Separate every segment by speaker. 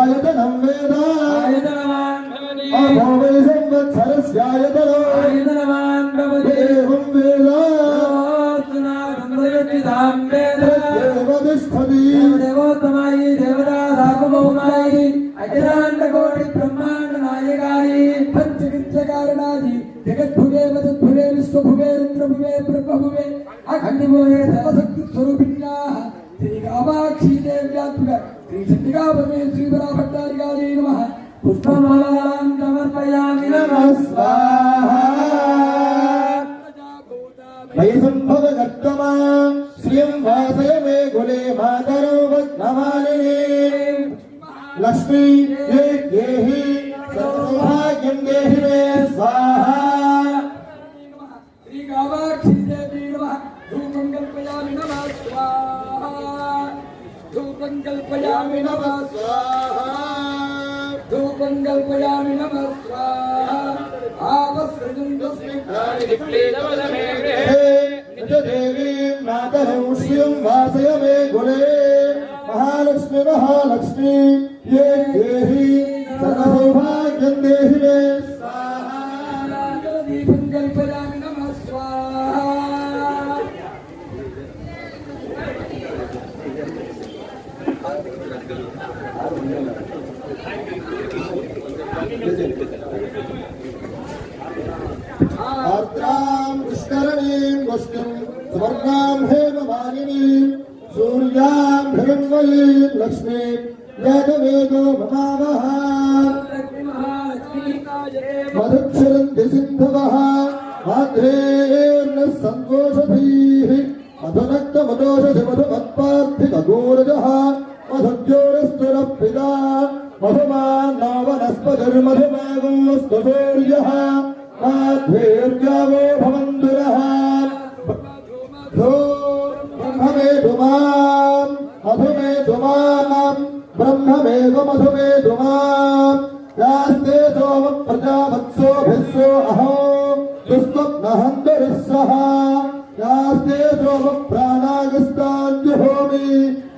Speaker 1: आयतनं वेद
Speaker 2: आयतनवान् भवति
Speaker 1: अहो वै संवत्सरस्यायतनो
Speaker 2: आयतनवान् भवति
Speaker 1: एवं वेद
Speaker 2: सुनागन्धयतिदां वेद
Speaker 1: तदेव तिष्ठति
Speaker 2: देवोत्तमायि देवता सार्वभौमायि अखिलाण्डकोटि ब्रह्माण्ड नायकायि पंचविद्यकारणादि जगद्भुवे वदद्भुवे विश्वभुवे रुद्रभुवे ब्रह्मभुवे अग्निभुवे सर्वशक्ति स्वरूपिण्याः श्री कामाक्षी देव्यात्मक श्री चंडिका परमेश्वरी भट्टारिकायै नमः पुष्पमालां समर्पयामि नमः स्वाहा
Speaker 1: मयि सम्भवगर्तमा श्रियं वासय मे कुले मातरो भग्नमालिनी लक्ष्मी ये देहि सर्वसौभाग्यं देहि मे स्वाहा
Speaker 2: श्री कामाक्षी देवी नमः धूपं कल्पयामि नमः स्वाहा धूपं कल्पयामि नमः स्वाहा धूपं कल्पयामि नमः स्वाहा आवसृजं तस्मै प्राणिक्लेदवदमे
Speaker 1: देवीं मातरं श्रियं वासय मे कुले महालक्ष्मी महालक्ष्मी ये देहि सर्वसौभाग्यं देहि मे स्वाहा
Speaker 2: दीपं कल्पयामि नमः स्वाहा
Speaker 1: आर्द्रां पुष्करणीं पुष्टिं सुवर्णां हेममालिनीं सूर्यां हिरण्मयीं लक्ष्मीं वेदवेदो ममावः मधुक्षरन्ति सिन्धवः आद्रेर्नः सन्तोषधीः मधुनक्तमदोषधि मधुमत्पार्थिकगोरजः मधुद्योरस्तुनः पिता मधुमान्नो वनस्पतिर्मधुमागोऽस्तु सूर्यः माध्वेर्यावो भवन्तुरः ब्रह्ममेधुमां मधुमेधुमां ब्रह्ममेव मधुमेधुमां यास्ते सोम प्रजावत्सोभिस्सो अहो दुष्मग्नहन्तरिस्सः यास्ते सोम प्राणागस्ताद्युहोमि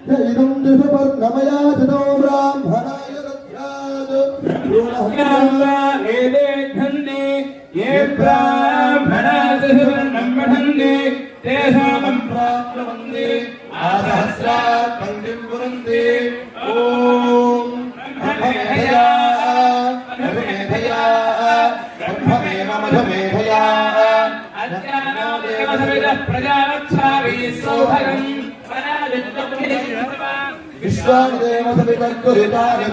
Speaker 1: य इदं दिशपर्णमया जनो ब्राह्मणाय दध्यात्
Speaker 2: ये ब्राह्मणादिवर्णं पठन्ति तेषां प्राप्नुवन्ति आसहस्रात् पङ्क्तिं पुरन्ति ॐ मधुमेधया मधुमेधया ब्रह्ममेव मधुमेधया अज्ञानो देवसविदः प्रजावत्सावी सौभगम् विश्वानि देवसविदः कुरुतानि